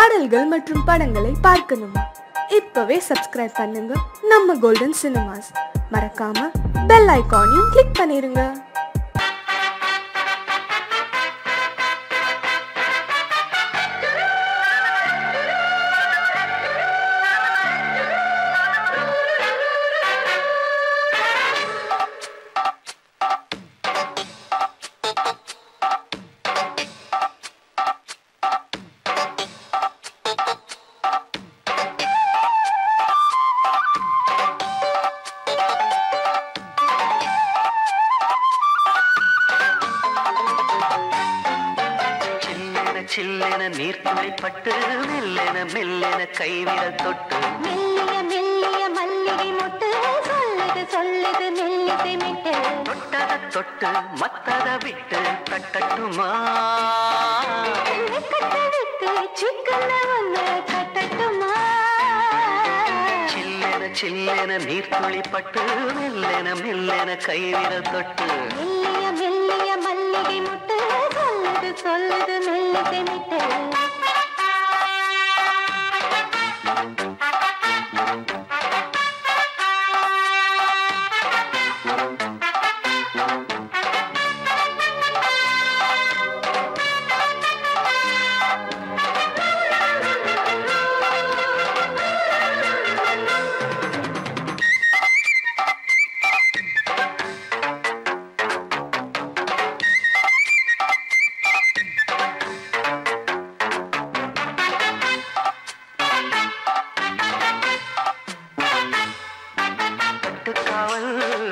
பாடல்கள் மற்றும் படங்களை பார்க்கணுமா? இப்பவே சப்ஸ்கிரைப் பண்ணுங்க நம்ம கோல்டன் சினிமாஸ். மறக்காம பெல் ஐகானையும் கிளிக் பண்ணிருங்க. சில்லென நீர்த்துளி பட்டு மெல்லென மெல்லென கைவிரல் தொட்டு மெல்லிய மெல்லிய மல்லிகை மொட்டு சொல்லுது சொல்லுது மெல்லிசை மிட்டு தொட்டத தொட்டு மத்தத விட்டு கட்டட்டுமா விட்டு சிக்கன ஒன்று கட்டட்டுமா சில்லென சில்லென நீர்த்துளி பட்டு மெல்லென மெல்லென கைவிரல் தொட்டு மெல்லிய மெல்லிய மல்லிகை மொட்டு சொல்லுது சொல்லுது மெல்லிசை மிட்டு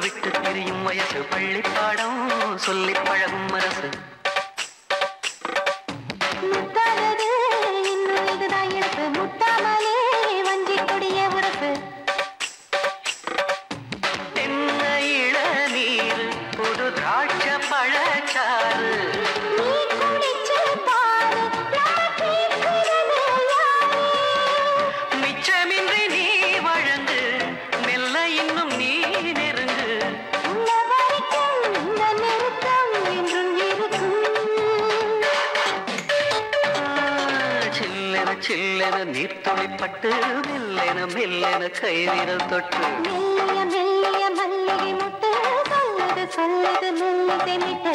விட்டு திரியும் வயசு பள்ளி பாடம் சொல்லி பழகும் மனசு முத்தானது இன்னும் இதுதான் இழப்பு முட்டாமலே வஞ்சி கொடிய உறப்பு தென்ன இளநீர் புது திராட்ச பழச்சாறு நீ குளிச்சு பாரு மிச்சமின்றி நீ வழங்கு மெல்ல இன்னும் நீ நெருங்கு உள்ள வரைக்கும் இந்த நெருக்கம் என்றும் இருக்கும் சில்லென சில்லென நீர்த்துளி பட்டு மெல்லென மெல்லென கைவிரல் தொட்டு மெல்லிய மெல்லிய மல்லிகை முட்டு சொல்லுது சொல்லுது மெல்லிசை மிட்டு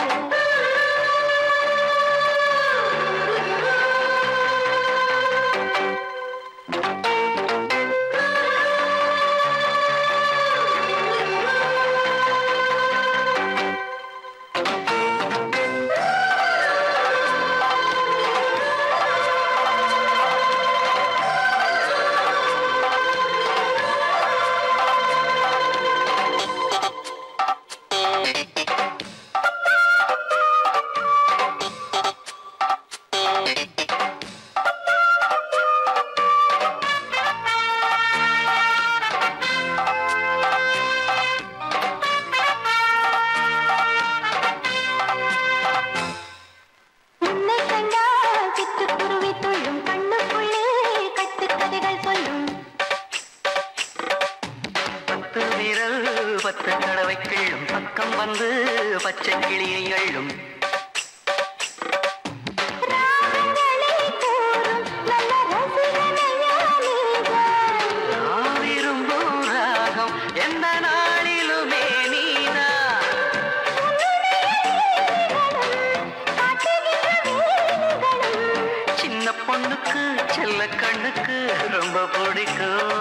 உன்னை கண்டால் சிட்டுக்குருவி துள்ளும் கண்ணுக்குள்ளே கட்டுக்கதைகள் சொல்லும் பத்து விரல் பத்து தடவை கிள்ளும் பக்கம் வந்து பச்சை கிளியை அள்ளும் ராகங்களை கூறும் நல்ல ரசிகனையா நீதான் நான் விரும்பும் ராகம் எந்த நாளிலுமே நீதான் சின்ன பொண்ணுக்கு செல்ல கண்ணுக்கு ரொம்ப பிடிக்கும்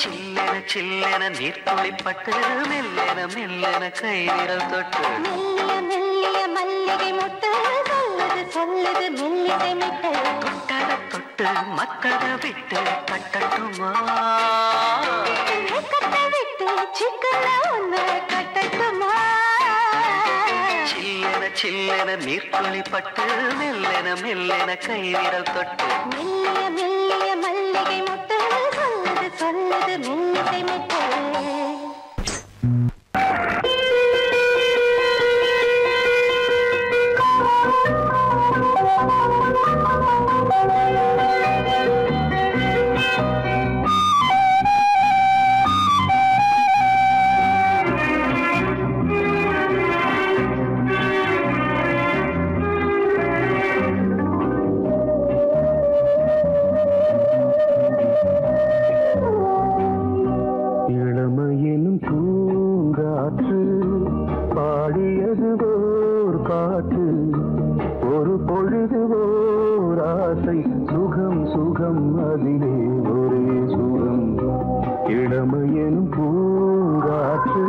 சில்லென சில்லென நீர்த்துளி பட்டு மெல்லென மெல்லென கைவிரல் தொட்டு மெல்லிய மெல்லிய மல்லிகை முட்டு சொல்லுது சொல்லுது மெல்லிசை மிட்டு தொட்டத தொட்டு மத்தத விட்டு கட்டட்டுமா கட்டை விட்டு சிக்கன ஒன்று கட்டட்டுமா சில்லென சில்லென நீர்த்துளி பட்டு மெல்லென மெல்லென கைவிரல் தொட்டு மெல்லிய மெல்லிய மல்லிகை முட்டு சொல்லுது சொல்லுது மெல்லிசை மிட்டு ஒரு பொழுது ஓர் ஆசை சுகம் சுகம் அதிலே ஒரே சுகம் இளமையெனும் பூங்காற்று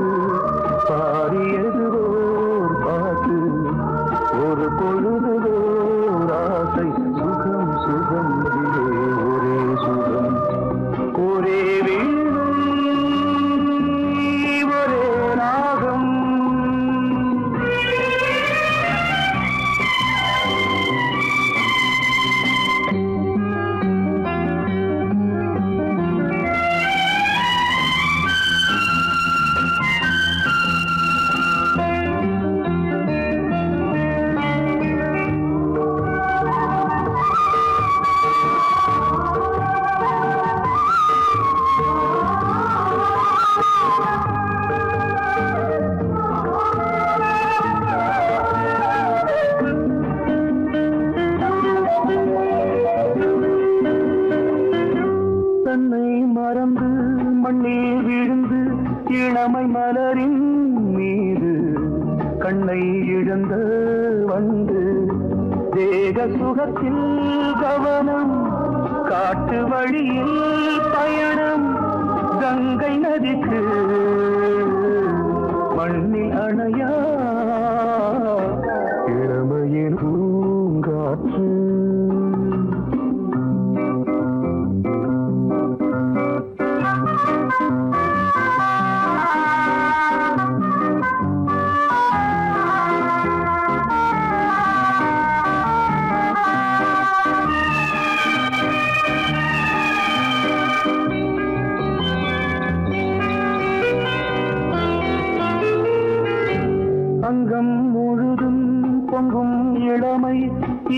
பாடியது ஓர் பாட்டு ஒரு பொழுது ஓர் ஆசை சுகம் சுகம் அதிலே ஒரே சுகம் ஒரே வீணை ஒரே ராகம் இளமை மலரின் மீது கண்ணை இழந்த வந்து தேக சுகத்தில் கவனம் காட்டு வழியில் பயணம் கங்கை நதிக்கு மண்ணில் அணையா இளமையின் பூங்காற்று அங்கம் முழுதும் பொங்கும் இளமை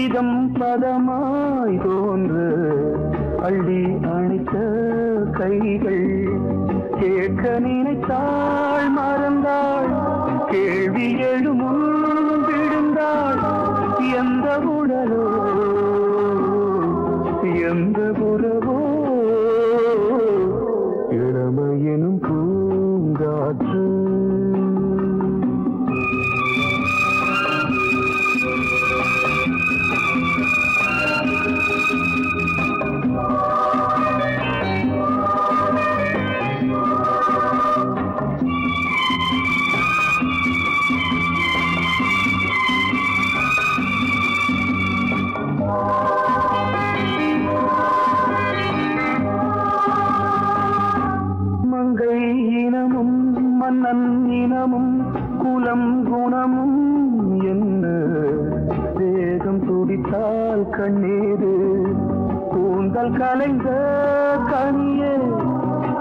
இதம் பதமாய் தோன்று அள்ளி அணைத்த கைகள் கேட்க நினைத்தாள் மறந்தாள் கேள்வி எழுமுன் விழுந்தாள் எந்த உடலோ எந்த புறவோ இளமையெனும் பூங்காற்று மங்கை இனமும் மன்னன் இனமும் குலம் குணமும் என்ன தேகம் துடித்தால் கண்ணீரு கூந்தல் கலைந்த கனியே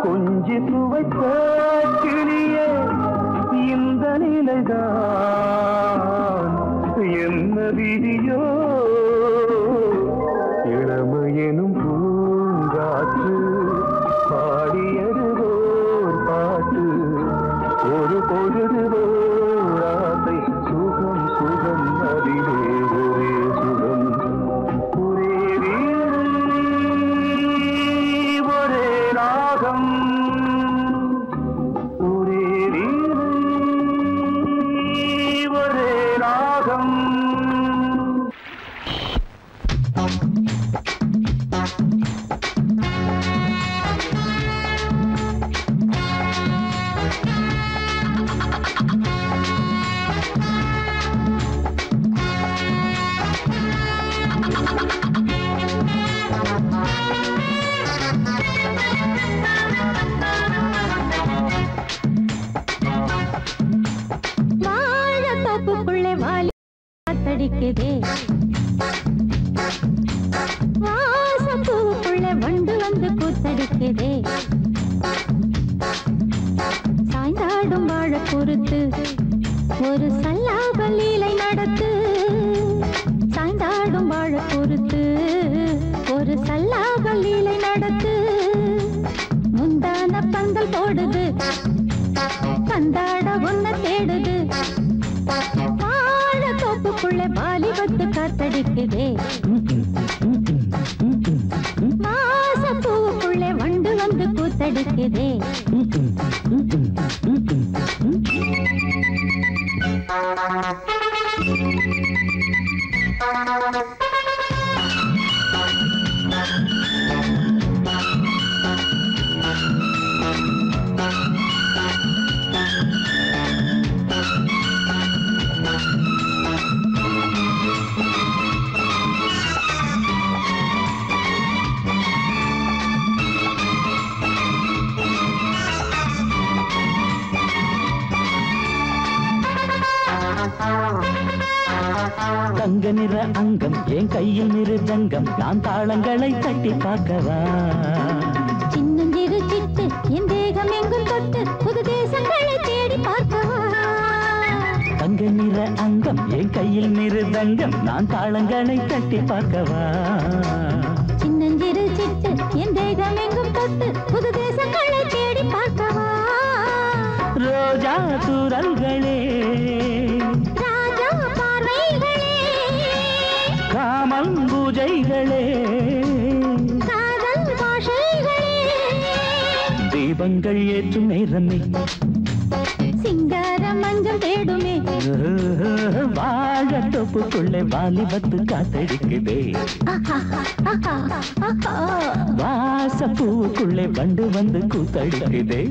கொஞ்சி துவைத்த கிளியே இந்த நிலைதான் என்ன விதியோ இளமையெனும் பூங்காற்று பாடியது ஓர் பாட்டு ஒரு பொழுது ஓர் ஆசை சுகம் சுகம் அதிலே ஒரே சுகம் ஒரே வீணை ஒரே ராகம் ஒரே வீணை ஒரே ராகம் வாழத்தோப்புக்குள்ளே வாலி காத்தடிக்குதே வாசப்பூவுக்குள்ளே வண்டு வந்து கூத்தடிக்குதே சாய்ந்தாடும் வாழ பொறுத்து ஒரு சல்லாப லீலை நடத்து சாய்ந்தாடும் வாழ பொறுத்து ஒரு சல்லாப லீலை நடத்து முந்தான பந்தல் போடுது பந்தாட ஒன்ன தேடுது வாழ தோப்புக்குள்ளே வாலிபத்து காத்தடிக்குதே வாசப்பூவுக்குள்ளே வண்டு வந்து கூத்தடிக்குதே தங்க நிற அங்கம் என் கையில் மிருதங்கம் நான் தாளங்களை தட்டி பார்க்கவா சின்னஞ்சிறு சிட்டு என் தேகம் எங்கும் தொட்டு புது தேசங்களை தேடி பார்க்கவா தங்க நிற அங்கம் என் கையில் மிருதங்கம் நான் தாளங்களை தட்டி பார்க்கவா சின்னஞ்சிறு சிட்டு என் தேகம் எங்கும் தொட்டு புது தேசங்களை தேடி பார்க்கவா ரோஜா தூரல்களே ராஜா பார்வைகளே காமல் பூஜைகளே காதல் பாஷைகளே தீபங்கள் ஏற்றும் நேரமே சிங்கார மஞ்சள் தேடுமே வாழ தொப்புக்குள்ளே வாலிபத்து காத்தடிக்குதே வாச பூவுக்குள்ளே வண்டு வந்து கூத்தடிக்குதே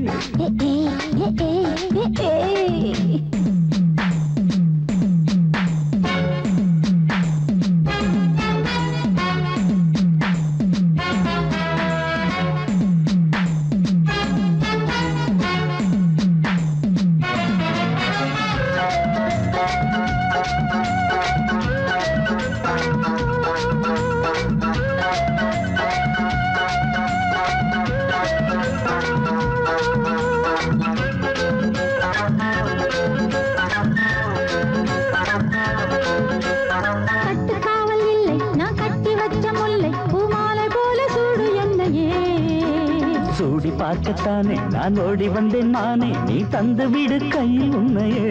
சூடி பார்க்கத்தானே நான் ஓடி வந்தேன் மானே நீ தந்து விடு கையில் உன்னையே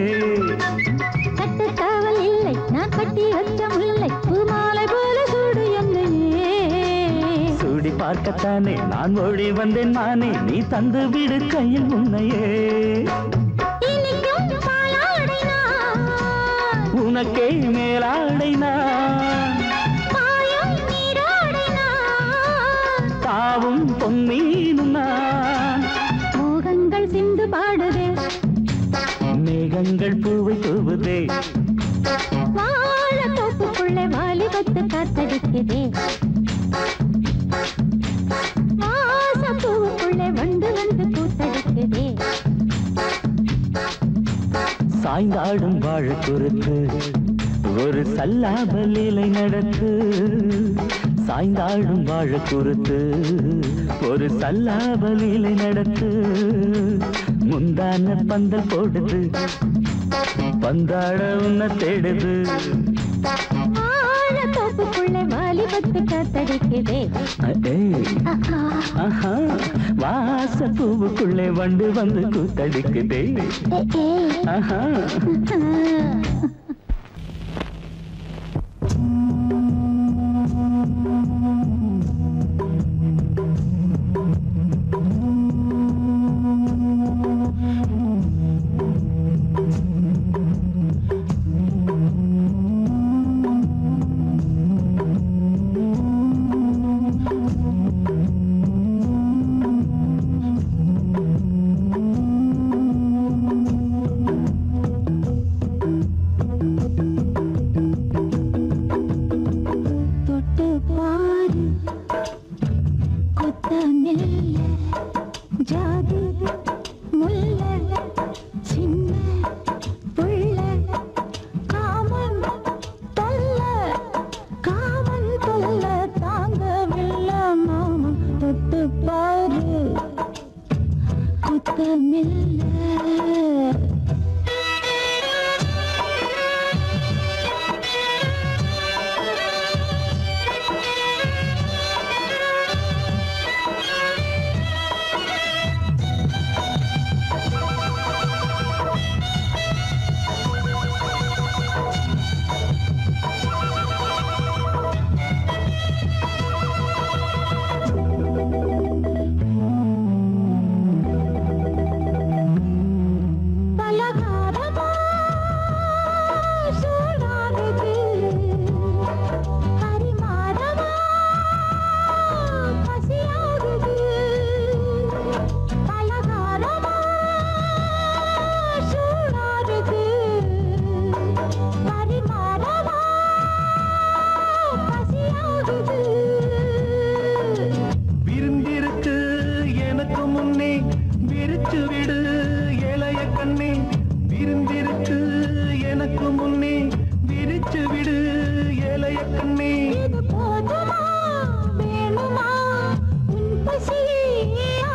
கட்டுக்காவல் இல்லை நான் கட்டி வச்ச முல்லை பூமாலை போல சூடு என்னையே சூடி பார்க்கத்தானே நான் ஓடி வந்தேன் மானே நீ தந்து விடு கையில் உன்னையே இனிக்கும் பாலாடை நான் உனக்கே மேலாடை நான் பாயும் நீராடை நான் தாவும் பொன்னீனும் நான் மோகங்கள் சிந்து பாடுதே மேகங்கள் பூவை தூவுதே வாழ தோப்புக்குள்ளே வாலிபத்து காத்தடிக்குதே வாச பூவுக்குள்ளே வண்டு வந்து கூத்தடிக்குதே சாய்ந்தாடும் வாழ குறுத்து ஒரு சல்லாப லீலை நடத்து சாய்ந்தாடும் வாழ குறுத்து ஒரு சல்லாப லீலை நடத்து முந்தான பந்தல் போடுது பந்தாட உன்னை தேடுது வாழ தோப்புக்குள்ளே வாலிபத்து காத்தடிக்குதே வாச பூவுக்குள்ளே வண்டு வந்து கூத்தடிக்குதே ஆஹா நேரமாகுது. விருந்திருக்கு எனக்கு முன்னே விரிச்சு விடு இளைய கண்ணே. விருந்திருக்கு எனக்கு முன்னே விரிச்சு விடு இளைய கண்ணே. இது போதுமா வேணுமா உன் பசி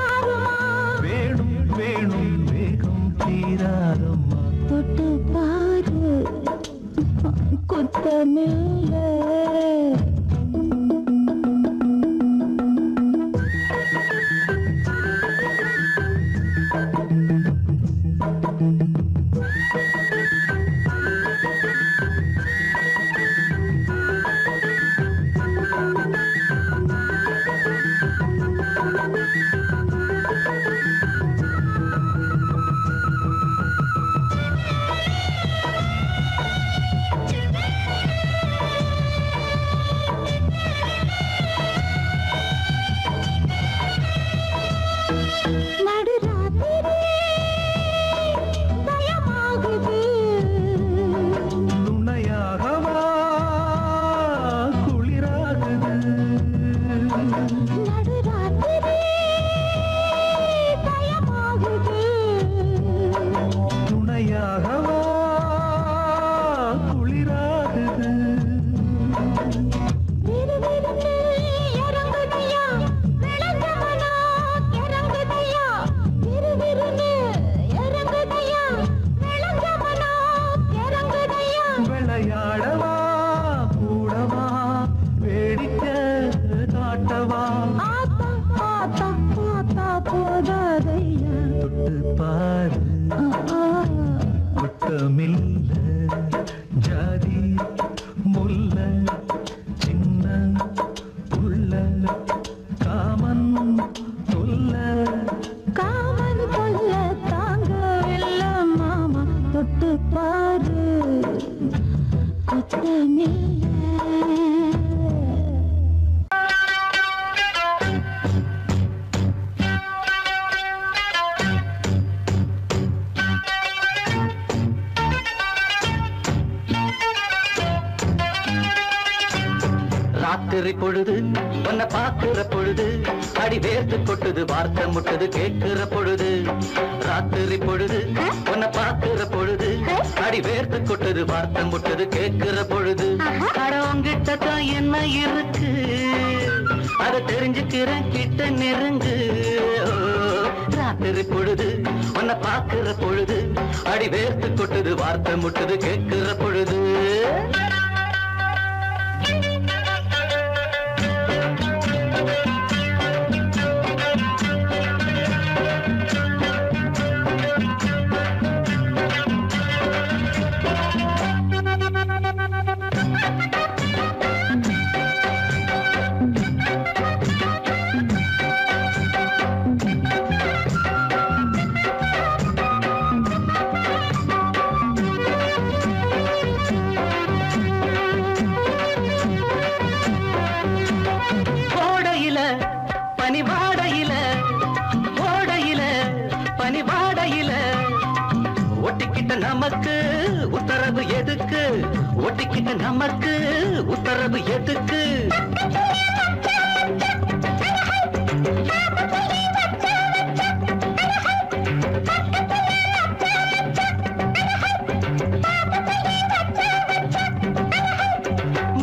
ஆறுமா? வேணும் வேணும் வேகம் தீராதம்மா. தொட்டு பாரு குத்தமில்ல. நுண்ணையாகவா குளிராகுது. துணையாகவா குளிராகுது. விளையாடவா கூடவா வேடிக்கை காட்டவா. தொட்டு பாரு குத்தமில்ல. ஜாதி முல்ல சின்ன உள்ள காமன் தொல்ல. காமன் கொல்ல தாங்கவில்ல மாமா. தொட்டு பாரு குத்தமில்ல. ராத்திரி பொழுது உன்னை பார்க்கிற பொழுது அடி வேர்த்து கொட்டுது வார்த்தை முட்டுது கேட்கிற பொழுது. ராத்திரி பொழுது உன்னை பார்க்கிற பொழுது அடி வேர்த்து கொட்டுது வார்த்தை முட்டுது கேட்கிற பொழுது. கடவுங்கிட்ட தான் என்ன இருக்கு அதை தெரிஞ்சுக்கிறேன் கிட்ட நெருங்கு. ராத்திரி பொழுது உன்னை பார்க்கிற பொழுது அடி வேர்த்து கொட்டுது வார்த்தை முட்டுது கேட்கிற பொழுது. பனிவாடையில ஓடையில பனிவாடையில ஒட்டிக்கிட்ட நமக்கு உத்தரவு எதுக்கு? ஒட்டிக்கிட்ட நமக்கு உத்தரவு எதுக்கு?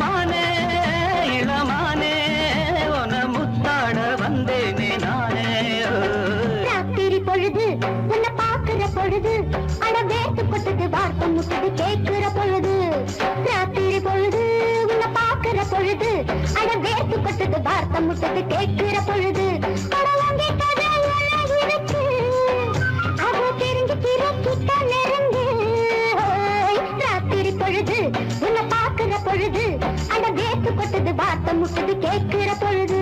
மானே இளமானே உன முத்தாட வந்தேனே நானே. ராத்திரி பொழுது உன்னை பார்க்கிற பொழுது அட வேட்டு கொட்டது வார்த்தை முட்டது கேட்கிற பொழுது. ராத்திரி பொழுது உன்னை பார்க்கிற பொழுது அட வேட்டு கொட்டது வார்த்தை முட்டது கேட்கிற பொழுது. இருக்கு அது தெரிஞ்சுக்கிற கிட்ட நெருங்கு. ராத்திரி பொழுது உன்னை பார்க்கிற பொழுது அட வேட்டு கொட்டது வார்த்தை முட்டது கேட்கிற பொழுது.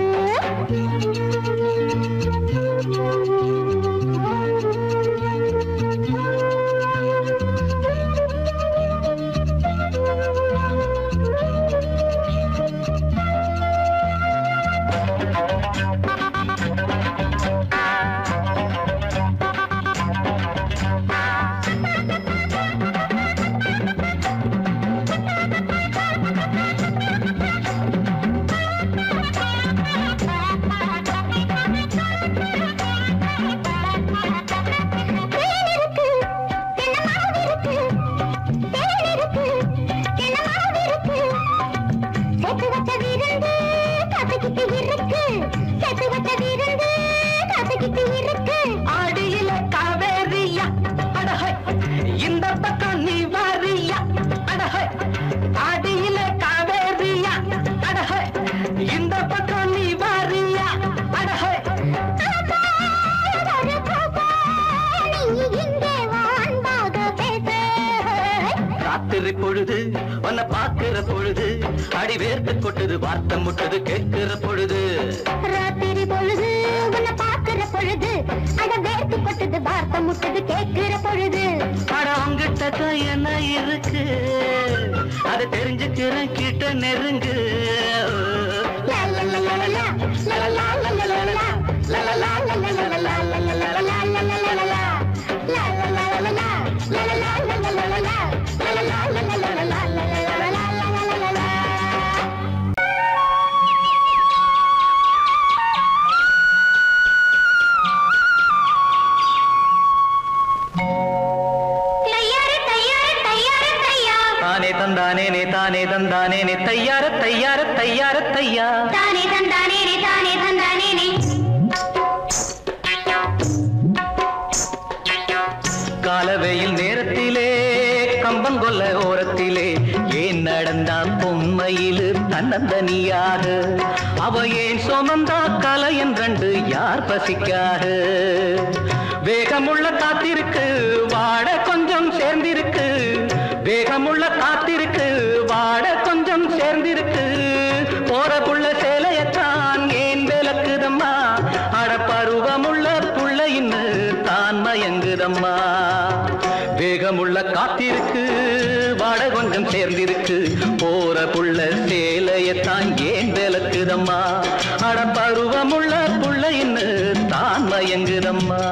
விருந்து காத்துக்கிட்டு இருக்கு, சேர்த்து வச்ச விருந்து காத்துக்கிட்டு இருக்கு. ஆடியில காவேரியா அடஹை, இந்த பக்கம் நீ வாரியா அடஹை. ஆடியில காவேரியா அடஹை, இந்த பக்கம் நீ வாரியா அடஹை. ராத்திரி பொழுது உன்னை பார்க்கிற பொழுது அடி வேர்த்து கொட்டுது வார்த்தை முட்டுது கேட்கிற பொழுது. ராத்திரி பொழுது உன்னை பார்க்கிற பொழுது அட வேர்த்து கொட்டுது வார்த்தை முட்டுது கேட்கிற பொழுது. அட உங்கிட்ட என்ன இருக்கு அதை தெரிஞ்சுக்கிறேன் கிட்ட நெருங்கு. தானே தந்தானே நே தானே தந்தானே நே தையார தையார தையார தையா. தானே தந்தானே நே தானே தந்தானே நே. காலவெயில் நேரத்திலே கம்பங்கொல்ல ஓரத்திலே ஏன் நடந்தான் பொம்மையிலு தன்னந்தனியாக. அவ ஏன் சுமந்தா கலை என்றண்டு யார் பசிக்காக. வேகமுள்ள காத்திருக்கு வாட கொஞ்சம் சேர்ந்திருக்கு, வேகமுள்ள காத்திருக்கு வாட கொஞ்சம் சேர்ந்திருக்கு. போறக்குள்ள சேலையத்தான் ஏன் விளக்குதம்மா, அட பருவமுள்ள புள்ள இன்னு தான் மயங்குதம்மா. வேகமுள்ள காத்திருக்கு வாட கொஞ்சம் சேர்ந்திருக்கு, போற புள்ள சேலையத்தான் ஏன் விளக்குதம்மா, அட பருவமுள்ள புள்ள இன்னு தான் மயங்குதம்மா.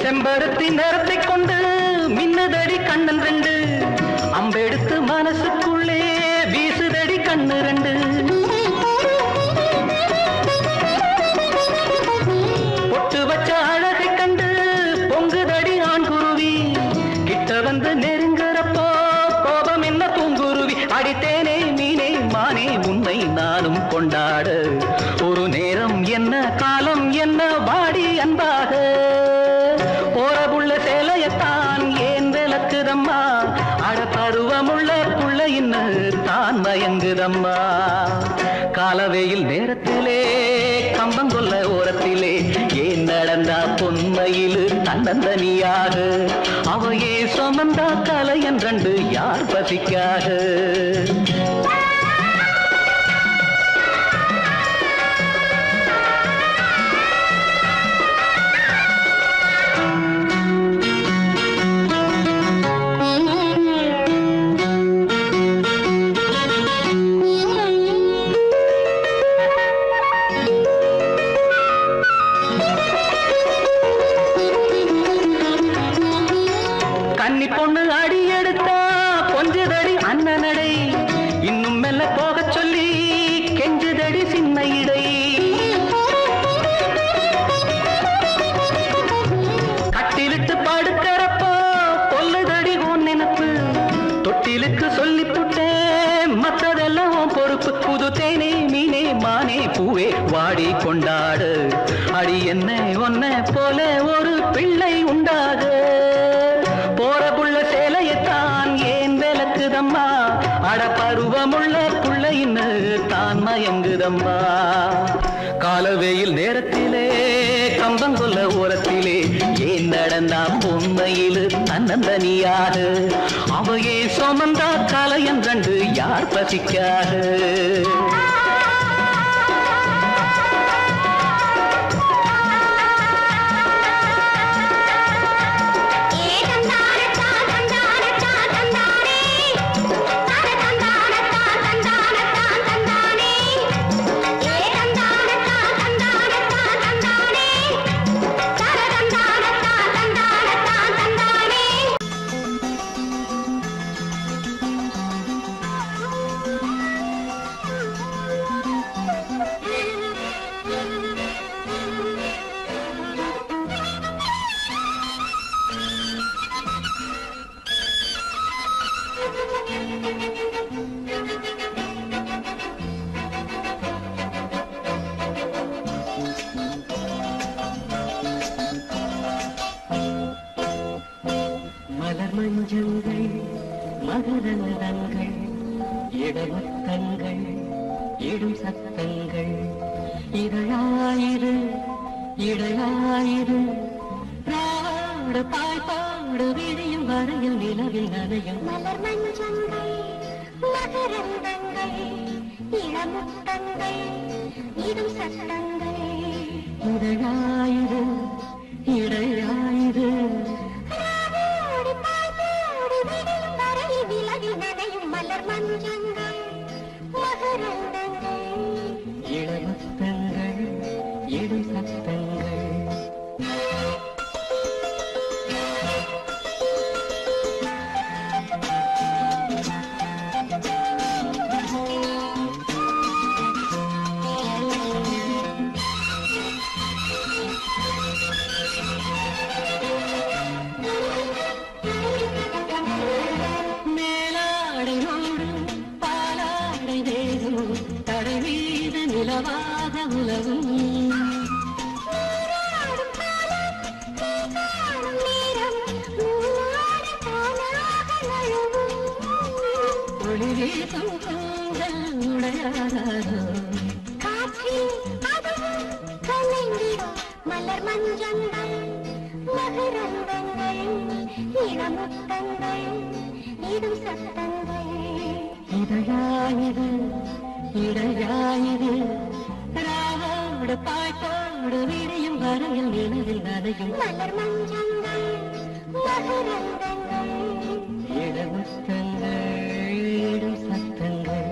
செம்பருத்தி நிறத்தை கொண்டு மின்னுதடி கண்ணன் ரெண்டு, அம்பெடுத்து மனசுக்குள்ளே வீசுதடி கண்ணு ரெண்டு. பொட்டு வச்ச அழகை கண்டு பொங்குதடி ஆண் குருவி, கிட்ட வந்து நெருங்குறப்போ கோபம் என்ன பூங்குருவி. அடித்தேனே மீனே மானே உன்னை நானும் கொண்டாட, ஒரு நேரம் என்ன காலம் என்ன வாடி அன்பாக. போறபுள்ள சேலையத்தான் ஏன் விளக்குதம்மா, அட பருவமுள்ள புள்ள இன்னு தான் மயங்குதம்மா. காலவேயில் நேரத்திலே கம்பங்கொல்ல ஓரத்திலே ஏன் நடந்தா பொன்மையிலு தன்னந்தனியாக. அவையே சுமந்தா கலை என்றண்டு யார் பசிக்காக. கன்னி பொண்ணு அடி எடுத்தா கொஞ்சதடி அண்ணனடை, இன்னும் மெல்ல போக சொல்லி கெஞ்சுதடி சின்ன இடை. கட்டிலிட்டு படுக்கிறப்போ கொல்லுதடி உன் நினப்பு, தொட்டிலுக்கு சொல்லி புட்டேன் மற்றதெல்லாம் பொறுப்பு. புது தேனே மீனே மானே பூவே வாடி கொண்டாடு, அடி என்ன ஒன்ன போல ஒரு பிள்ளை உண்டாக. போற புள்ள சேலையத்தான் ஏன் விளக்குதம்மா, அட பருவமுள்ள புள்ள இன்னு தான் மயங்குதம்மா. காலவேயில் நேரத்திலே கம்பங்கொல்ல ஓரத்திலே ஏன் நடந்தா பொம்மையிலு தன்னந்தனியாக. அவையே சுமந்தா கலை என்றண்டு யார் பசிக்காக. தந்தானே இடமுத்தங்கள் இடும் சத்தங்கள் இதழாயிரு இடையாயிரு ராடு பாய்பாடு விடியும் வரையில் நிலவில் நனையும் மலர் மஞ்சங்கள் மகரந்தங்கள் இளமுத்தங்கள் இடும் சத்தங்கள் இதழாயிரு இடையாயிரு ராவோடு பாய்பாடு விடியும் வரையில் நிலவில் நனையும் மலர் மஞ்சங்கள் மகரந்தங்கள் இளமுத்தங்கள் இடும் சத்தங்கள் நிலவாக உலகும் ஒளி வீசும் கூந்தல் உடையாரோ மலர் மஞ்சங்கள் மகரந்தங்கள் இளமுத்தங்கள் இடும் சத்தங்கள் இதழாயிரு இடையாயிரு ராவோடு பாய்பாடு விடியும் வரையில் நிலவில் நனையும் மலர் மஞ்சங்கள் மகரந்தங்கள் இளமுத்தங்கள் இடும் சத்தங்கள்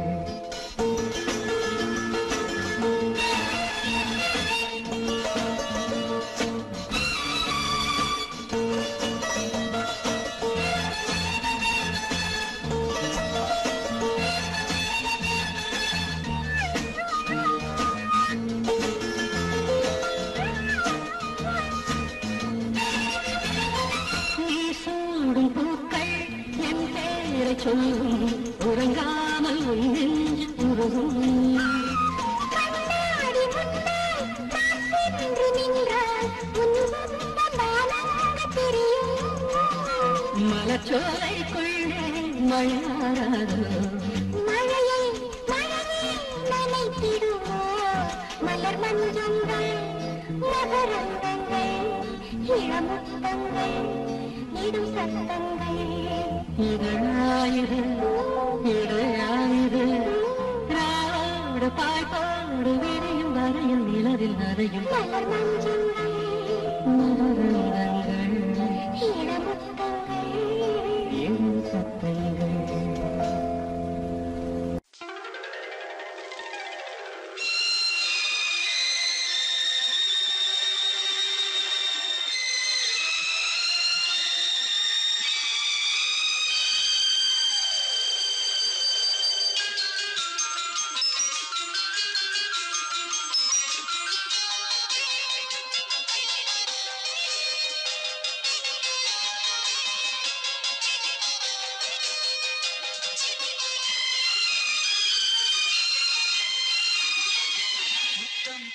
சொல்லும் உறங்காமல் உன் நெஞ்சு உருகும் மலச்சோலைக்குள்ளே மழையாராதோ மழையை நனைத்திடுவோ மலர் மஞ்சங்கள் மகரந்தங்கள் இளமுத்தங்கள் இடும் சத்தங்கள் இதழாயிரு இடையாயிரு ராவோடு பாய்பாடு விடியும் வரையில் நிலவில் நனையும் மலர் மஞ்சங்கள் மகரந்தங்கள் இளமுத்தங்கள் இடும் சத்தங்கள்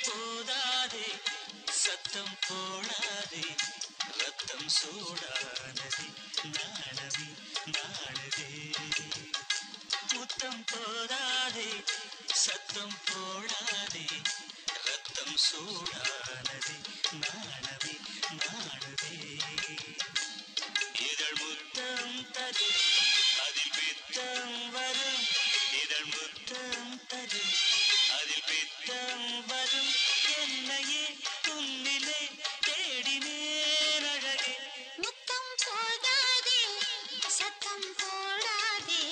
போதாதே சத்தம் போடாதே ரத்தம் சூடானதே நாணவே நாணதே முத்தம் போதாதே சத்தம் போடாதே ரத்தம் சூடானதே நாணவே நாணதே இதழ் முத்தம் தரும் அதில் பித்தம் வரும் இதழ் முத்தம் தரும் அதில் பித்தம் வரும் என்னையே உன்னிலே தேடினேன் அழகே முத்தம் போடாதே சத்தம் போடாதே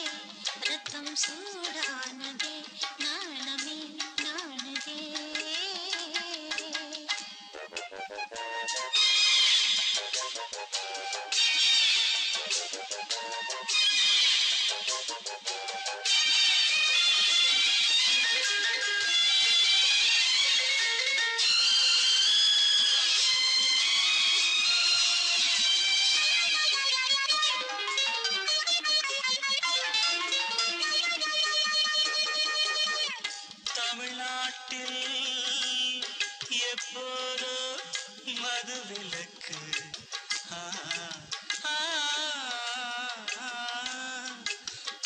ரத்தம் சூடானதே நாணமே நாணதே தமிழ்நாட்டில் எப்போதோ மதுவிலக்கு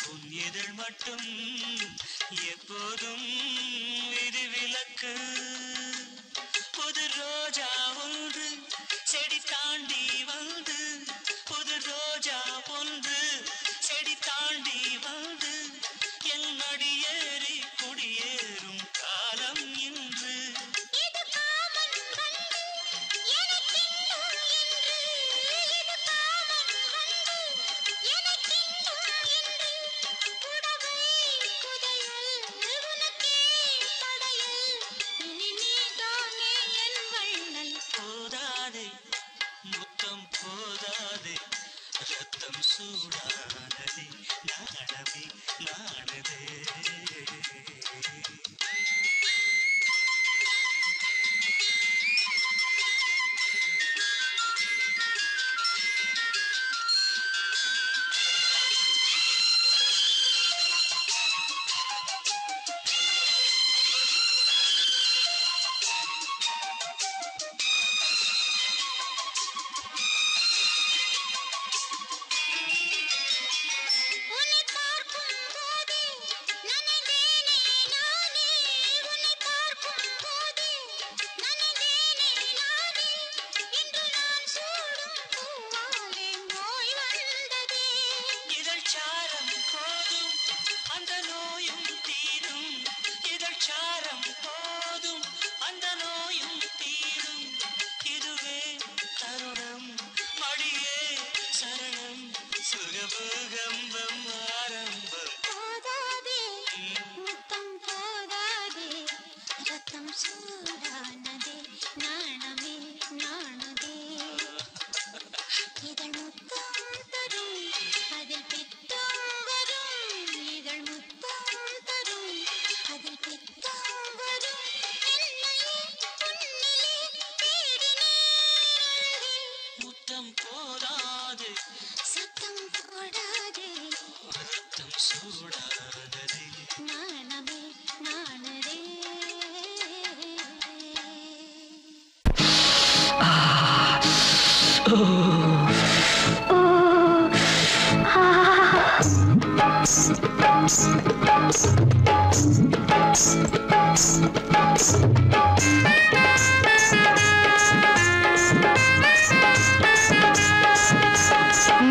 உன் இதழ் மட்டும் மட்டும் எப்போதும் விதிவிலக்கு. புது ரோஜா ஒன்று செடி தாண்டி வந்து, புது ரோஜா ஒன்று செடி தாண்டி வந்து என் அடியேறி குடியேறும் காலம் இன்று. போதாதே முத்தம் போதாதே, ரத்தம் சூடானதே, நாடவே நாடதே.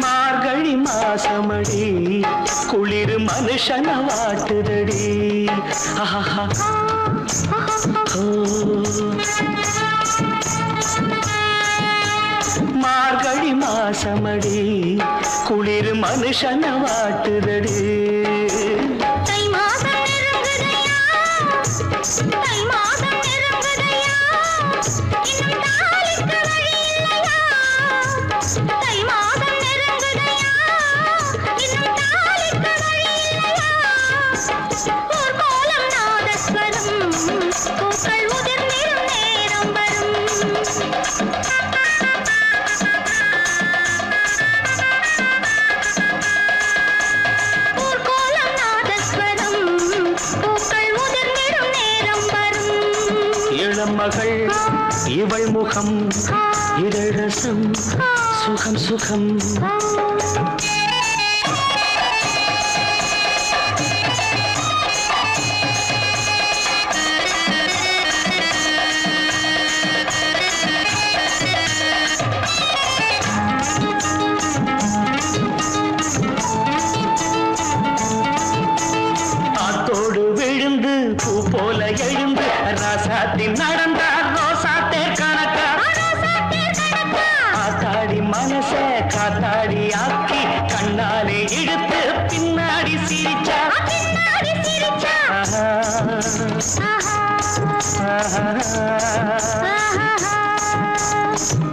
மார்கழி மாசமடி குளிர் மனுஷன வாட்டுதடி. மார்கழி மாசமடி குளிர் மனுஷன வாட்டுதடி. மகள் இவள் முகம் இதழரசம் சுகம் சுகம். ஆத்தோடு விழுந்து பூ போல எழுந்து ராசாத்தின் நடந்தார் ரோசாத்தே கணக்கா. ஆத்தாடி மனச காத்தாடி ஆக்கி கண்ணாலே இழுத்து பின்னாடி சிரிச்சா.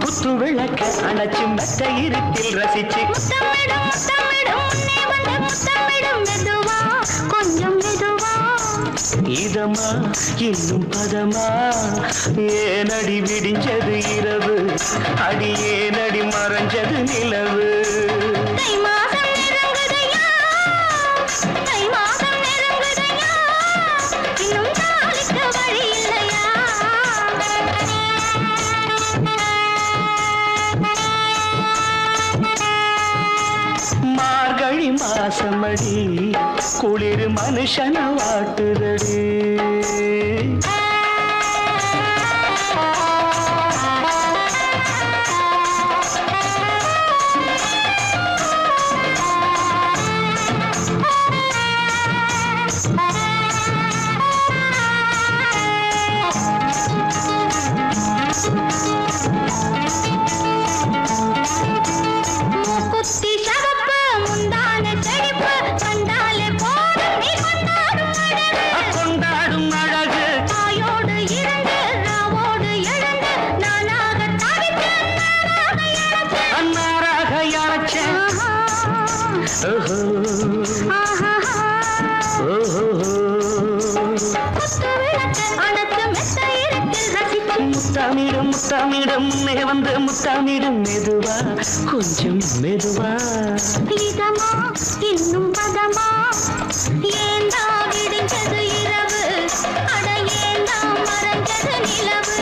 குத்து விளக்க அணைச்சு மெத்த இருட்டில் ரசிச்சு இதமா இன்னும் பதமா ஏனடி விடிஞ்சது இரவு, அடி ஏனடி மறைஞ்சது நிலவு. மார்கழி மாசமடி குளிர் மனுஷன வாட்டுதடி. குத்தி சவப்பு முந்தான செழிப்பு கண்டாலே போதும் நீ கொண்டாடும் அழகு. தாயோடு இருந்து ராவோடு எழுந்து நானாக தவித்தேன் அன்னாராக யாச்சேன். முத்தாமிடும் முத்தாமிடும் முன்னே வந்து முத்தாமிடும் மெதுவா கொஞ்சம் மெதுவா. இதமா இன்னும் பதமா ஏந்தா விடிஞ்சது இரவு அட ஏந்தா மறைஞ்சது நிலவு.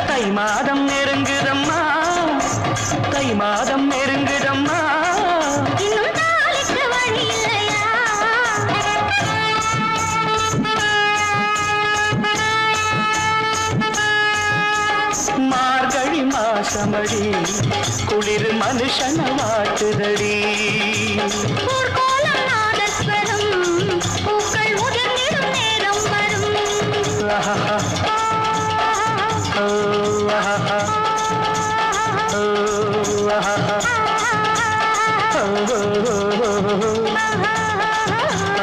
தை மாதம் நெருங்குதம்மா தை மாதம் நெருங்குதம்மா. இன்னும் தாளிக்கு வழி இல்லையா? மார்கழி மாசமடி குளிர் மனுஷன வாட்டுதடி. ஊர்கோலம் நாதஸ்வரம் பூக்கள் உதிர்ந்திடும் நேரம் வரும். ஆஹா, ஓ, ஆஹா, ஓ, ஆஹா, ஓ,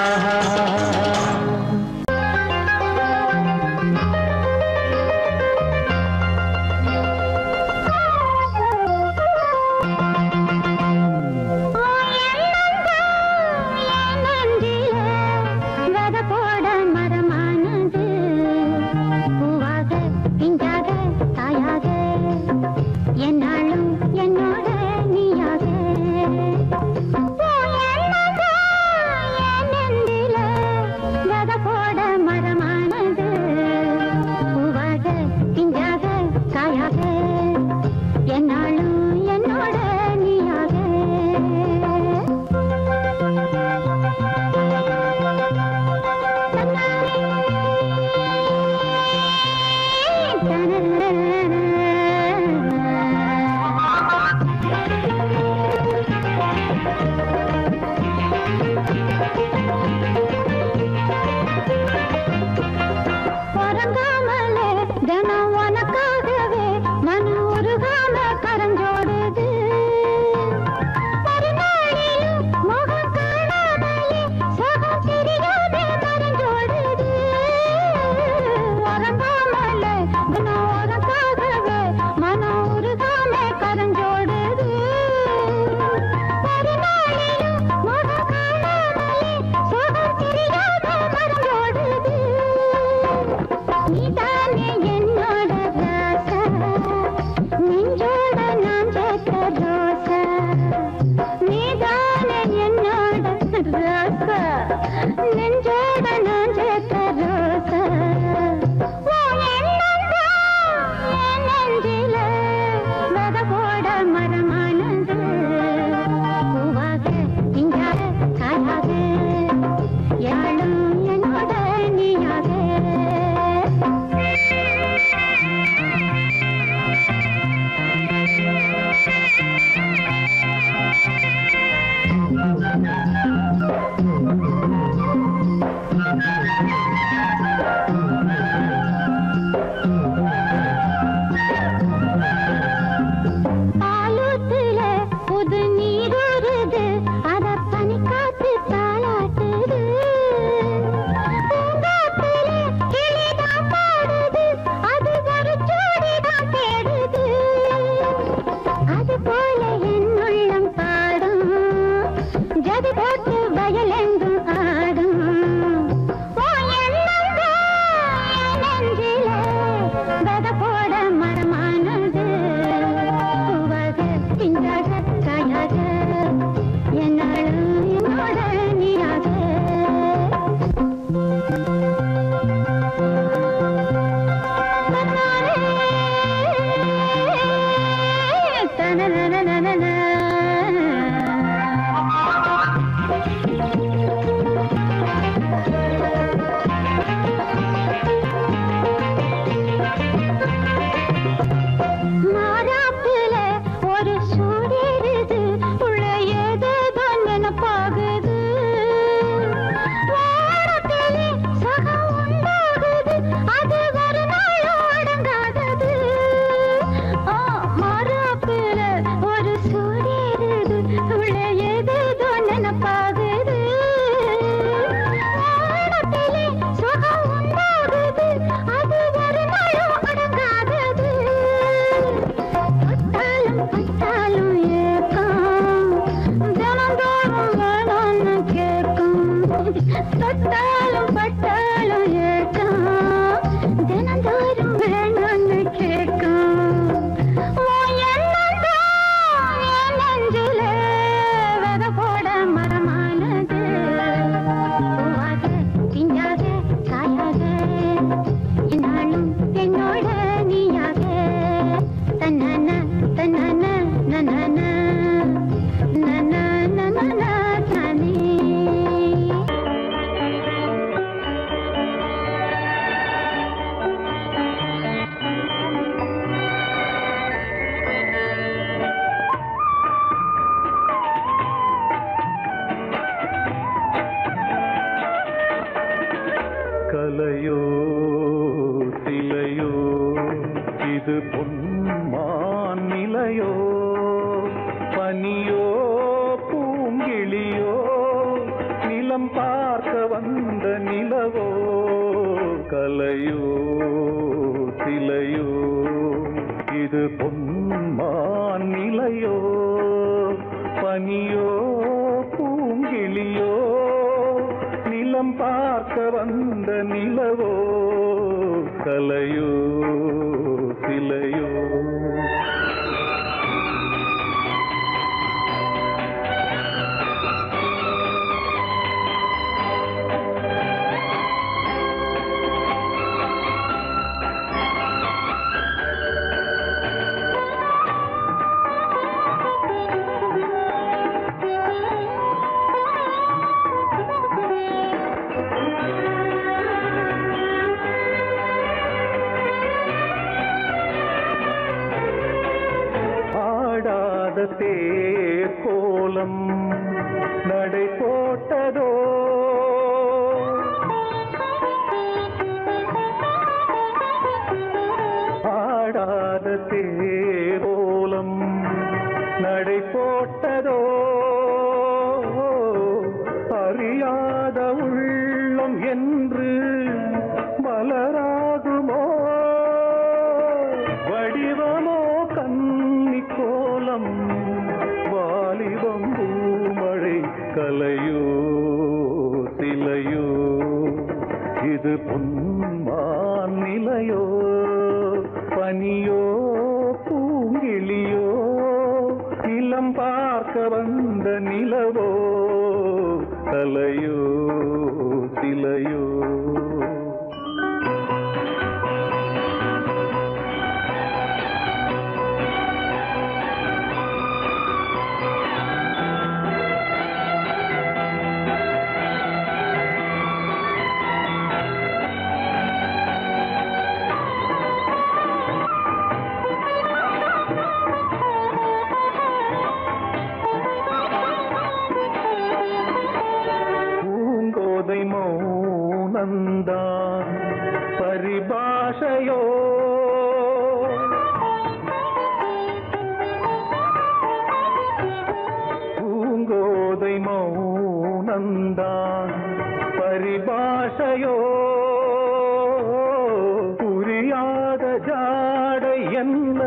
ஆஹா. கலையோ சிலையோ இது பொன்மான் நிலையோ பனியோ பூங்கிளியோ நிலம் பார்க்க வந்த நிலவோ கலையோ சிலையோ இது பொன்மான் நிலையோ பனியோ பூங்கிளியோ நிலம் பார்க்க வந்த நிலவோ கலையோ சிலையோ தேர் கோலம் நடை போட்டதோ ஆடாத தேர் கோலம் நடை போட்டதோ அறியாத உள்ளம் என்று மலராகுமோ வடிவமோ கன்னி கோலம் வாலிபம் பூமழை கலையோ சிலையோ இது பொன்மான் நிலையோ பனியோ பூங்கிளியோ நிலம் பார்க்க வந்த நிலவோ கலையோ சிலையோ மௌனந்தான் பரிபாஷையோ பூங்கோதை மௌனந்தான் பரிபாஷையோ புரியாத ஜாடை என்ன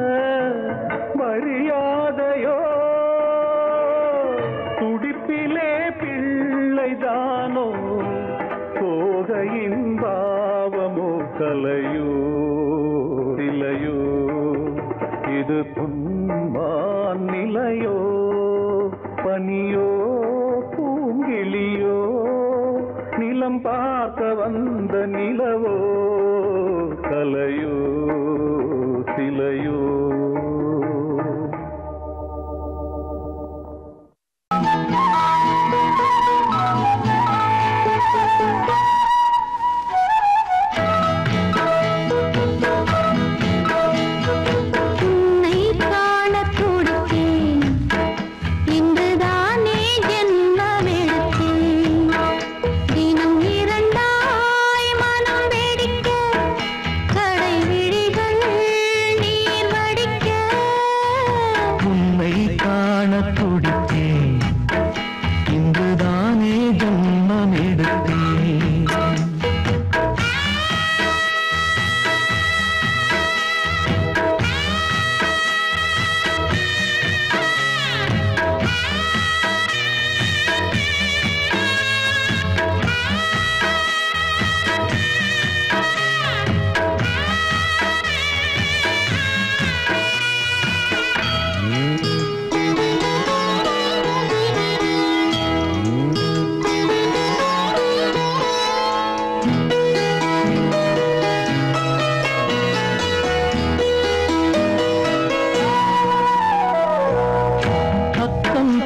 மரியாதையோ துடிப்பிலே பிள்ளைதானோ சோகையின் பாவமோ கலையோ சிலையோ இது பொன்மான் நிலையோ பனியோ பூங்கிளியோ நிலம் பார்க்க வந்த நிலவோ கலையோ சிலையோ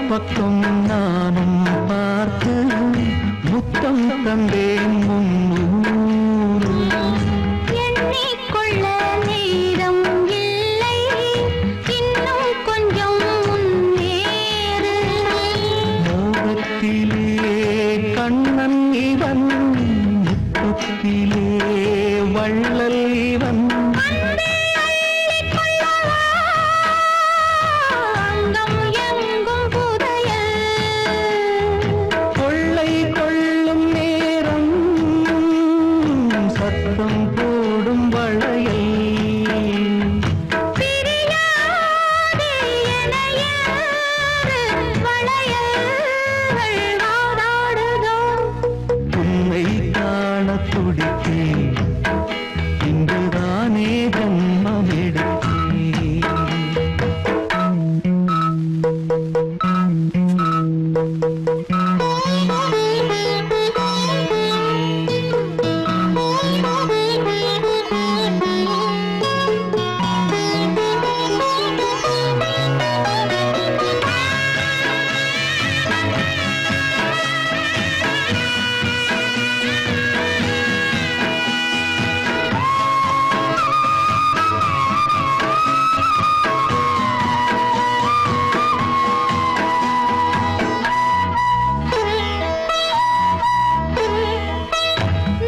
பக்கம் நானும் பார்த்து முத்தம் தந்தேன் முன்னூறு எண்ணிக்கொள்ள நேரம் இல்லை இன்னும் கொஞ்சம் முன்னேறு மோகத்திலே கண்ணன் இவன் முத்தத்திலே வள்ளல் இவன் அங்கம் எங்கும் புதையல் கொள்ளை கொள்ளும் நேரம் சத்தம் போடும் வளையல் பிரியாதே எனையாறு வளையல்கள் வாதாடுதோ உன்னை காண துடித்தேன் இங்குதானே ஜன்மம் எடுத்தேன்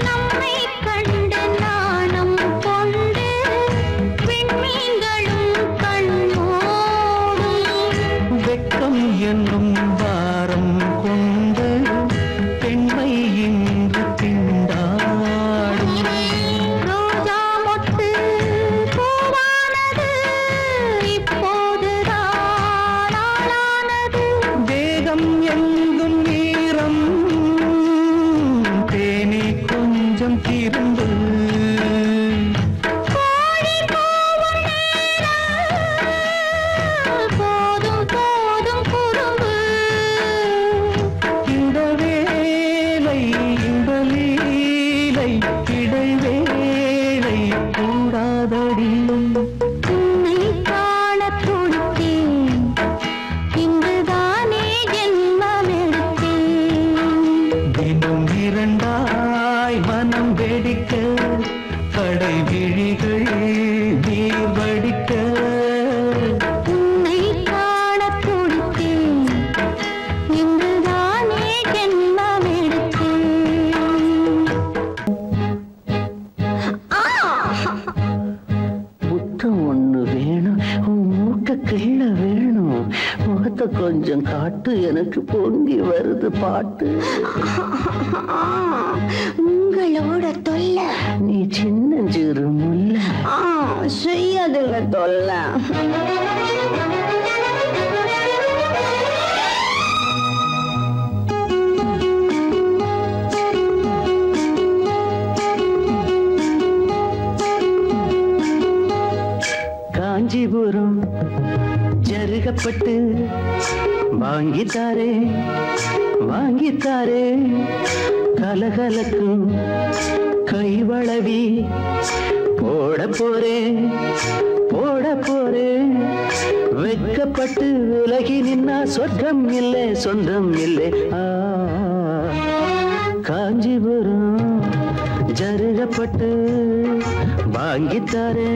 நம்மை கண்டு நாணம் கொண்டு விண்மீன்களும் கண்ணோடும் வெட்கம் என்னும் வாரம் கொண்டு பெண்மை இன்று திண்டாடும் ரோஜா மொட்டு பூவானது இப்போதுதான் ஆளானது வேகம் எங்கும் நீரம் தேனி கொஞ்சம் திரும்பு கோழி கூவும் நேரம் போதும் போதும் குறும்பு இந்த வேலை இந்த லீலை இடைவேளை கூடாதடி உன்னை காண துடித்தேன் இங்குதானே ஜென்மம் எடுத்தேன் தினம் இரண்டாய் மனம் வெடிக்க கடை விழிகள் நீர் வடிக்க உன்னை காண துடித்தேன் இங்குதானே ஜென்மம் எடுத்தேன் முத்தம் ஒண்ணு வேணும் உன் மூக்க கிள்ள வேணும் முகத்தை கொஞ்சம் காட்டு எனக்கு பொங்கி வருது பாட்டு உங்களோட தொல்லை நீ சின்னஞ்சிறு முல்ல செய்யாதுங்க தொல்லை காஞ்சிபுரம் ஜருகப்பட்டு வாங்கித்தாரே வாங்கித்தாரே கலகலக்கும் கைவளவி போட போறேன் போட போறேன் வெட்கப்பட்டு விலகி நின்னா சொர்க்கம் இல்லை சொந்தம் இல்லை காஞ்சிபுரம் ஜருகப்பட்டு வாங்கித்தாரே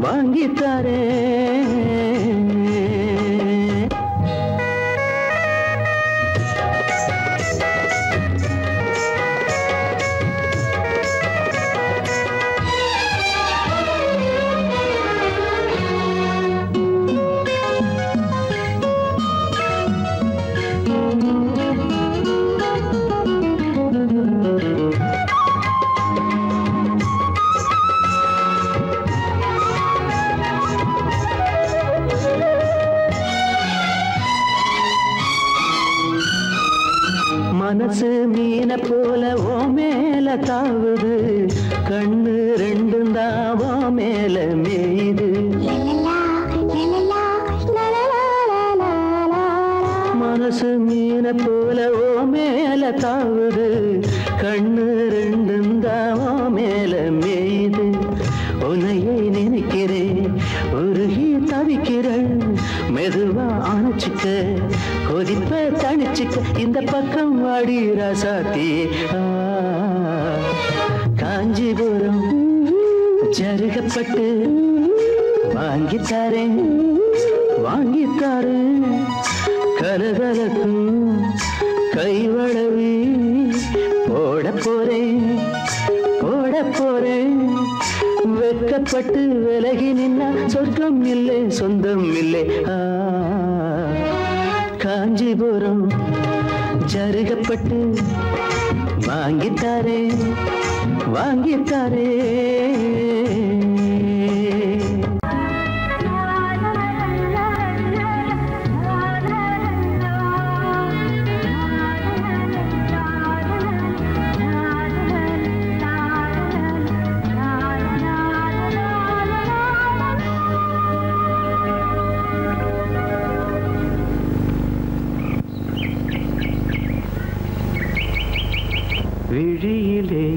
வாங்கித்தாரே மனசு மீன போல ஓ மேல தாவுது கண்ணு ரெண்டும் தான் ஓ மேல மேயுது மனசு மீன போல ஓ மேல தாவுது கண்ணு ரெண்டும் தான் ஓ மேல மேயுது உன்னையே நினைக்கிறேன் உருகி தவிக்கிறேன் மெதுவா அணைச்சிக்க கொதிப்ப தணிச்சுக்க இந்த பக்கம் வாடி ராசாத்தி காஞ்சிபுரம் ஜருகப்பட்டு வாங்கித்தாரேன் வாங்கித்தாரேன் கலகலக்கும் கைவளவி போட போறேன் போட போறேன். வெட்கப்பட்டு விலகி நின்னா சொர்க்கம் இல்லை சொந்தம் இல்லை. காஞ்சிபுரம் ஜருகப்பட்டு வாங்கித்தாரே வாங்கித்தாரே. விழியிலே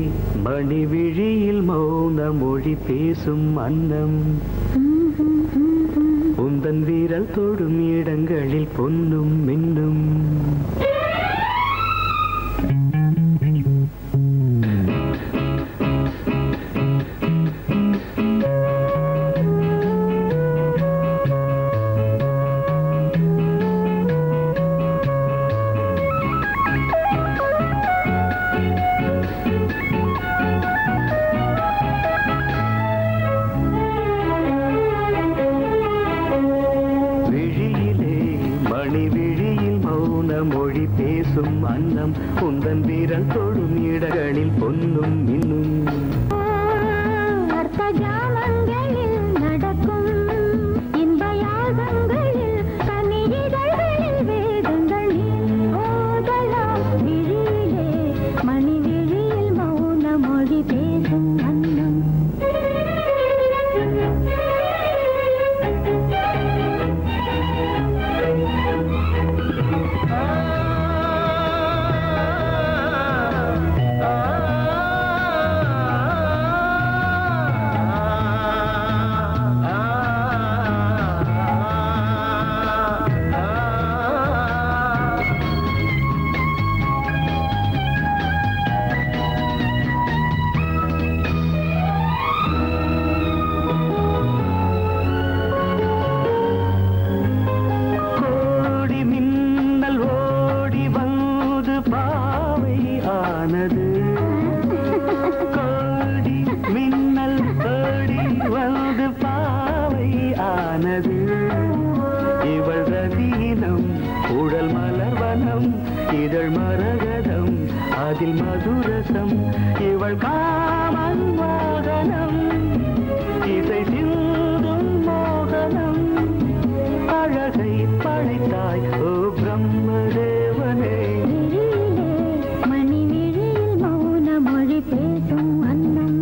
மணி விழியில் மௌன மொழி பேசும் அன்னம். உந்தன் வீரல் தொடும் இடங்களில் பொன்னும் மின்னும். மொழி பேசும் அன்னம் உந்தன் வீரல் தொடும் இடங்களில் பொன்னும் இன்னும். அர்த்த ஜாமங்களில் நடக்கும் இன்ப யாகங்களில் கனியிதழ்களில் வேதங்களில் ஓதலாம். விழியிலே மணி விழியில் மௌன மொழி பேசும் அன்னம். இவள் ரதீனம் உடல் மலர்வனம் இதழ் மரகதம் அதில் மதுரசம். இவள் காமன் வாகனம் இசை சிந்தும் மோகனம். அழகை படைத்தாய் ஓ பிரம்மதேவனே. மணி விழியில் மௌன மொழி பேசும் அன்னம்.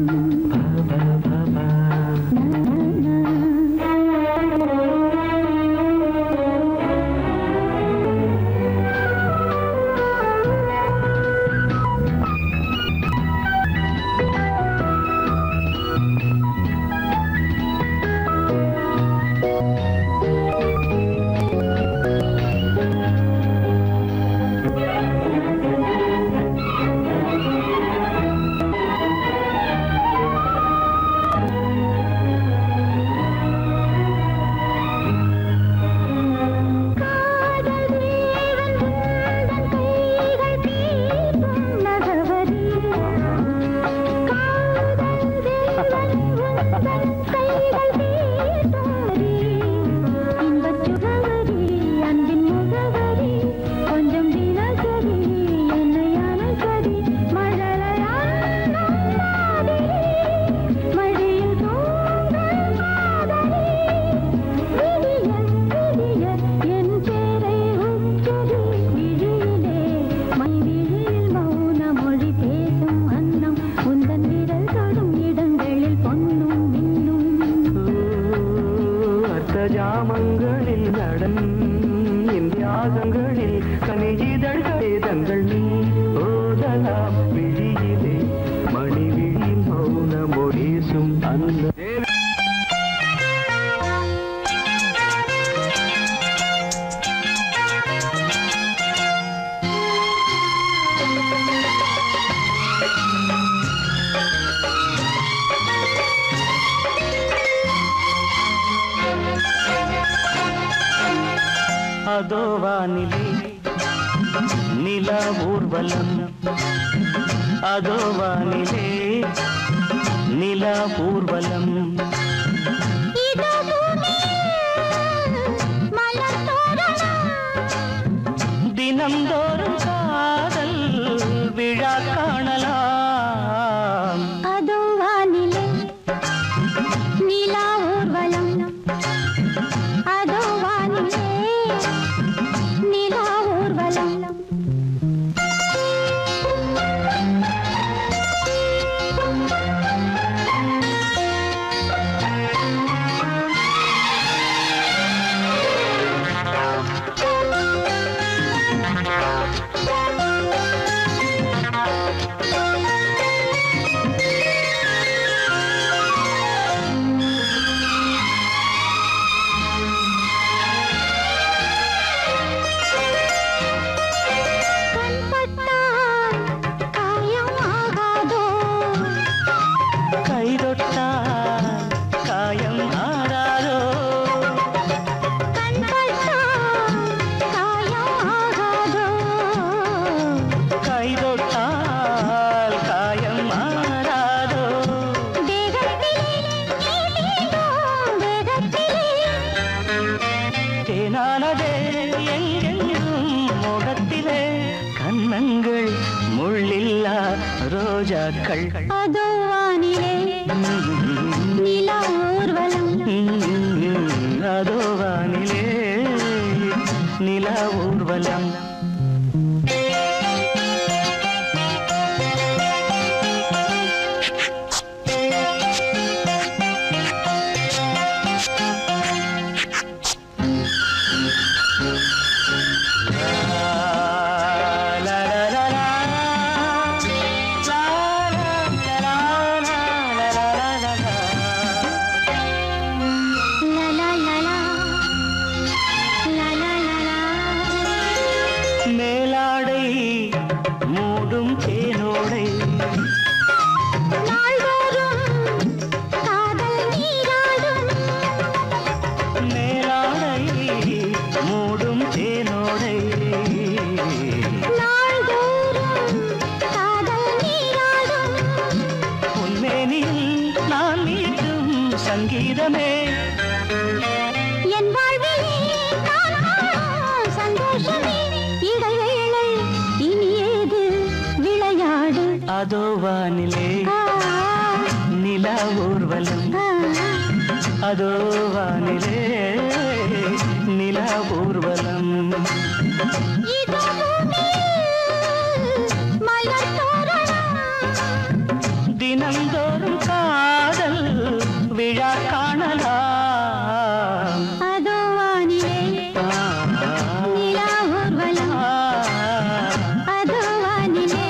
ஜாமங்களில் நடன் இந்தியாகங்களில் கனிஜிதழ்களே தங்கள் நீ ஓதலாம். விழியிலே மணி விழியில் மௌன மொழிசும் அந்த அதோ வானிலே நிலா ஊர்வலம். அதோ வானிலே ஊர்வலம். தினம்தோறும் காதல் விழா காணலாம். அதோ வானிலே நிலா ஊர்வலம், அதோ வானிலே நிலா ஊர்வலம். ரோஜாக்கள் அதோ வானிலே நிலா ஊர்வலம், அதோ வானிலே நிலா ஊர்வலம். சங்கீதமே என் வாழ்விலே சந்தோஷமே, இடைவேளை இனியேது விளையாடு. அதோ வானிலே நிலா ஊர்வலம், அதோ வானிலே நிலா ஊர்வலம். தினம்தோறும் காதல் விழா காணலாம். அதோ வானிலே நிலா ஊர்வலம், அதோ வானிலே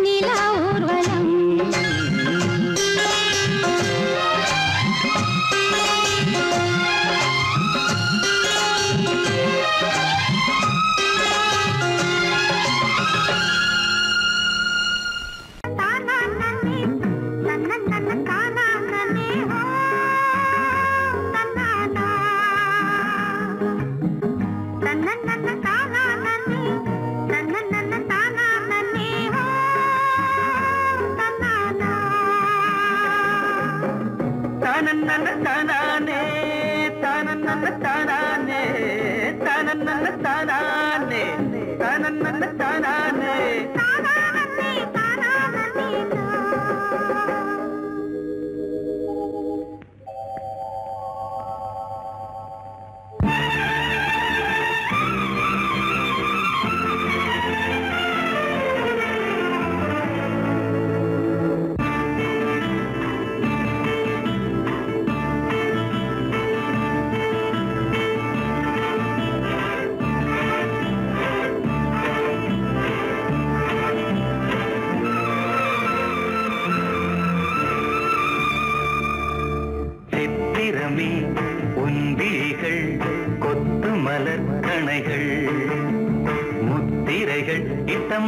நிலா ஊர்வலம்.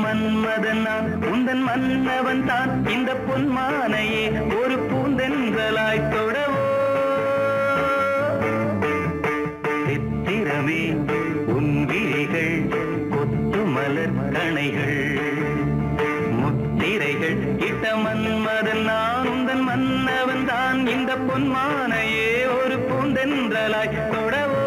மன்மதன் நான் உந்தன் மன்னவன் தான். இந்த பொன்மானையே ஒரு பூந்தென்றலாய் தொடவோ. சித்திரமே உன் விழிகள் கொத்து மலர் கணைகள், முத்திரைகள் இட்ட மன்மதன் நான் உந்தன் மன்னவன் இந்த பொன்மானையே ஒரு பூந்தென்றலாய் தொடவோ.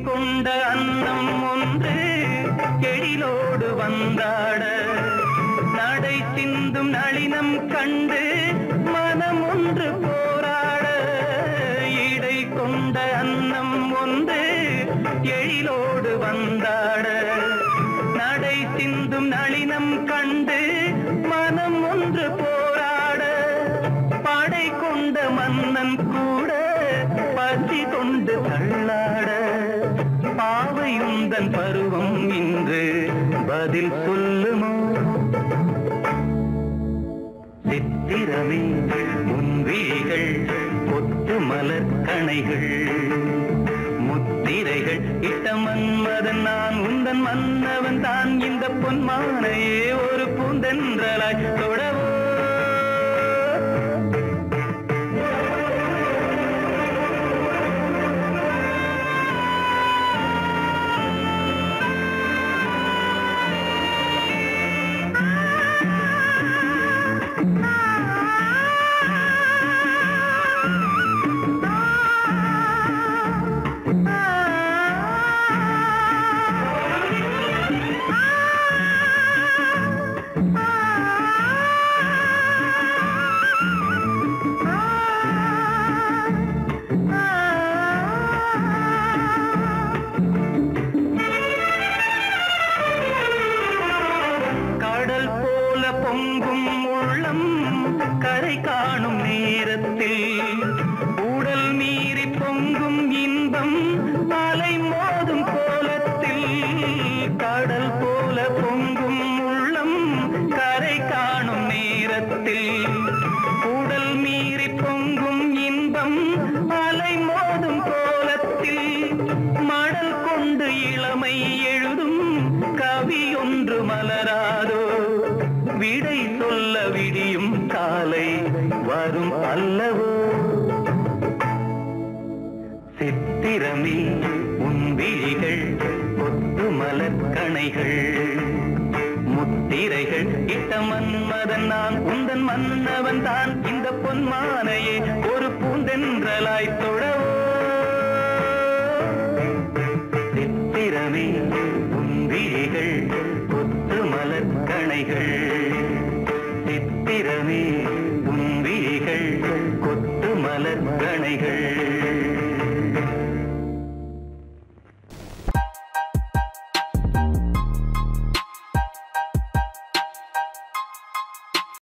கொண்ட அன்னம் ஒன்று எழிலோடு வந்தாட நடை சிந்தும் நளினம் கண்டு மனம் ஒன்று போராட. இடை கொண்ட அன்னம் ஒன்று எழிலோடு வந்தாட நடை சிந்தும் நளினம் கண்டு மனம் ஒன்று போராட. படை கொண்ட மன்னன் கூட பசி கொண்டு தள்ளாட. பாவையுந்தன் பருவம் இன்று பதில் சொல்லுமோ. சித்திரமே உன் விழிகள் கொத்து மலர் கணைகள் முத்திரைகள் இட்ட மன்மதன் நான் உந்தன் மன்னவன் தான் இந்த பொன்மானையே ஒரு பூந்தென்றலாய் தொடவோ. பொங்கும் உள்ளம் கரை காணும் நேரத்தில் உடல் மீறி பொங்கும் இன்பம் அலை மோதும் கோலத்தில். கடல் போல பொங்கும் உள்ளம் கரை காணும் நேரத்தில் உடல் மீறி பொங்கும் இன்பம் அலை மோதும் கோலத்தில். மடல் கொண்டு இளமை எழுதும் கவி ஒன்று மலராதோ. விடை சொல்ல விடியும் காலை வரும் அல்லவோ. சித்திரமே உன் விழிகள் கொத்து மலர் கணைகள் முத்திரைகள் இட்ட மன்மதன் நான் உந்தன் மன்னவன் தான் இந்த பொன்மானையே ஒரு பூந்தென்றலாய் தொடவோ. சித்திரமே உன் விழிகள் கொத்து மலர் கணைகள் சித்திரமே உன் விழிகள் கொத்து மலர் கணைகள்.